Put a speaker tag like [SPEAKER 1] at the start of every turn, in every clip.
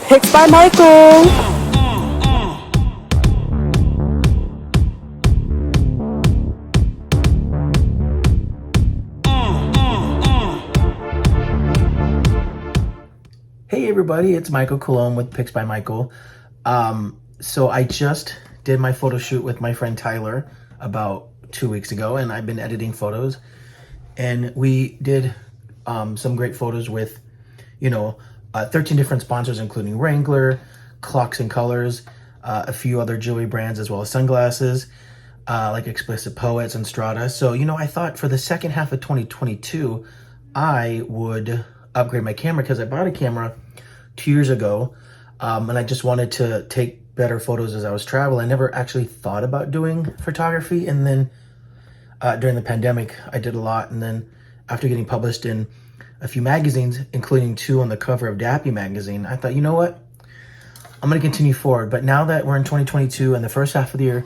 [SPEAKER 1] Pics.by.Michael.
[SPEAKER 2] Hey everybody, it's Michael Cologne with Pics.by.Michael. So I just did my photo shoot with my friend Tyler about 2 weeks ago, and I've been editing photos. And we did some great photos with, 13 different sponsors, including Wrangler, Clocks and Colors, a few other jewelry brands, as well as sunglasses, like Explicit Poets and Strata. So, I thought for the second half of 2022, I would upgrade my camera because I bought a camera 2 years ago, and I just wanted to take better photos as I was traveling. I never actually thought about doing photography, and then during the pandemic, I did a lot, and then after getting published in a few magazines, including 2 on the cover of Dappy magazine, I thought, you know what? I'm going to continue forward. But now that we're in 2022 and the first half of the year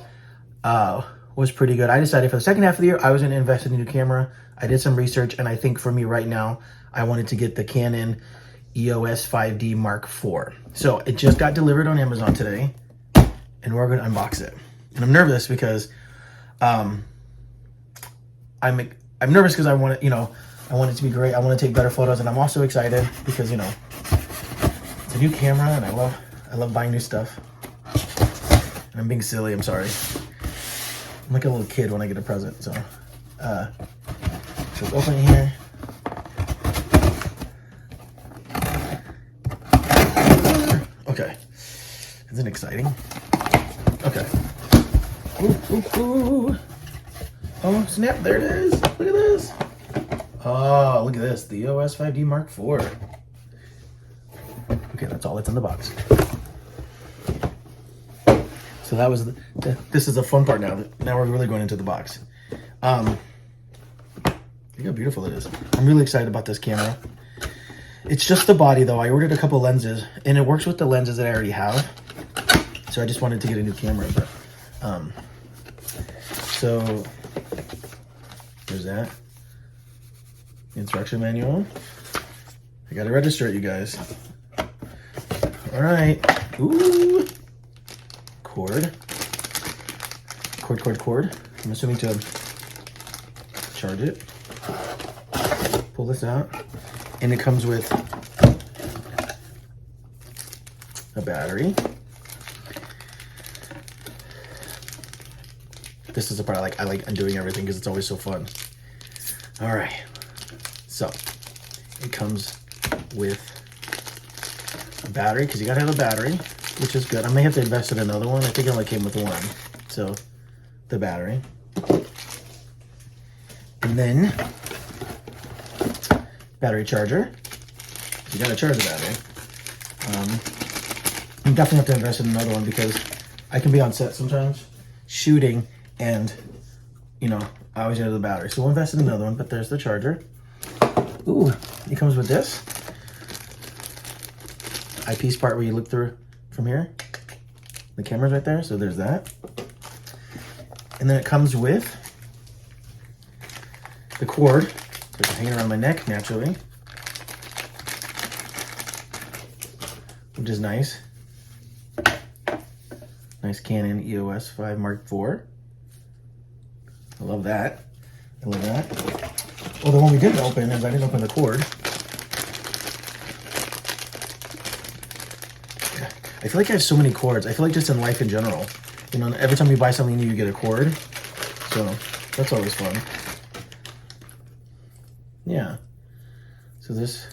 [SPEAKER 2] was pretty good, I decided for the second half of the year, I was going to invest in a new camera. I did some research, and I think for me right now, I wanted to get the Canon EOS 5D Mark IV. So it just got delivered on Amazon today, and we're going to unbox it. And I'm nervous because I'm nervous because I want it, I want it to be great. I want to take better photos, and I'm also excited because, it's a new camera, and I love buying new stuff. And I'm being silly, I'm sorry. I'm like a little kid when I get a present, so let's open it here. Okay, isn't it exciting? Okay. Ooh. Oh, snap, there it is. Look at this. Oh, look at this. The EOS 5D Mark IV. Okay, that's all that's in the box. So that was, this is the fun part now. Now we're really going into the box. Look how beautiful it is. I'm really excited about this camera. It's just the body though. I ordered a couple lenses, and it works with the lenses that I already have. So I just wanted to get a new camera, but, so there's that. Instruction manual. I gotta register it, you guys. All right. Ooh. Cord. I'm assuming to charge it. Pull this out. And it comes with a battery. This is the part I like undoing everything because it's always so fun. All right. So it comes with a battery because you gotta have a battery, which is good. I may have to invest in another one. I think it only came with one. So the battery. And then battery charger. You gotta charge the battery. You definitely have to invest in another one because I can be on set sometimes shooting, and I always need the battery. So we'll invest in another one, but there's the charger. Ooh, it comes with this eyepiece part where you look through from here. The camera's right there, so there's that. And then it comes with the cord, so it's hanging around my neck naturally, which is nice. Nice Canon EOS 5 Mark IV. I love that. Well, the one we didn't open is I didn't open the cord. I feel like I have so many cords. I feel like just in life in general. Every time you buy something new, you get a cord. So that's always fun. Yeah. So this,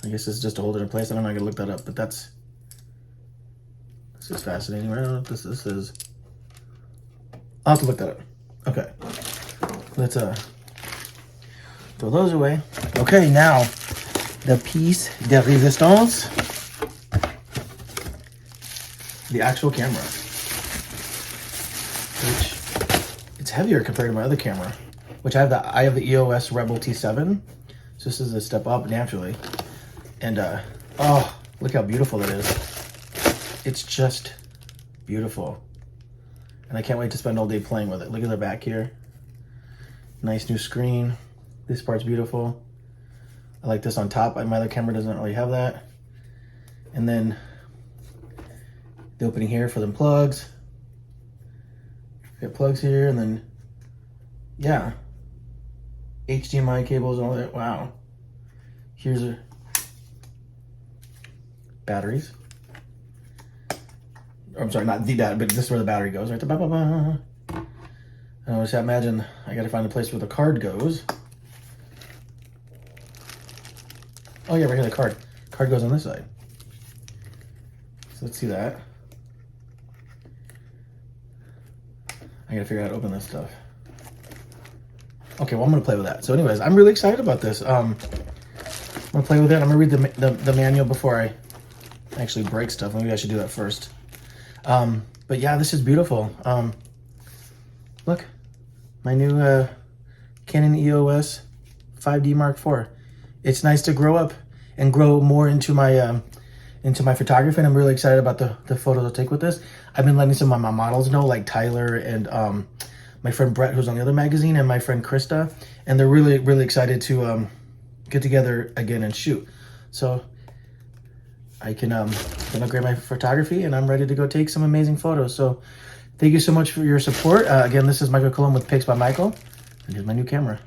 [SPEAKER 2] I guess this is just to hold it in place. I'm not gonna look that up, but this is fascinating. I don't know what this is. I'll have to look that up. Okay. Let's throw those away. Okay, now the piece de resistance. The actual camera. Which it's heavier compared to my other camera. Which I have the EOS Rebel T7. So this is a step up naturally. And oh, look how beautiful it is. It's just beautiful. And I can't wait to spend all day playing with it. Look at the back here. Nice new screen. This part's beautiful. I like this on top. My other camera doesn't really have that. And then the opening here for them plugs. Got plugs here, and then, yeah, HDMI cables and all that. Wow. Here's a batteries. I'm sorry, not the battery, but this is where the battery goes, right? And I just imagine I gotta find a place where the card goes. Oh yeah, right here, the card. Card goes on this side. So let's see that. I gotta figure out how to open this stuff. Okay, well, I'm gonna play with that. So anyways, I'm really excited about this. I'm gonna play with it. I'm gonna read the manual before I actually break stuff. Maybe I should do that first. But yeah, this is beautiful. Look, my new Canon EOS 5D Mark IV. It's nice to grow up and grow more into my photography, and I'm really excited about the photos I'll take with this. I've been letting some of my models know, like Tyler and my friend Brett, who's on the other magazine, and my friend Krista, and they're really, really excited to get together again and shoot. So I can upgrade my photography, and I'm ready to go take some amazing photos. So thank you so much for your support. Again, this is Michael Cologne with Pics by Michael, and here's my new camera.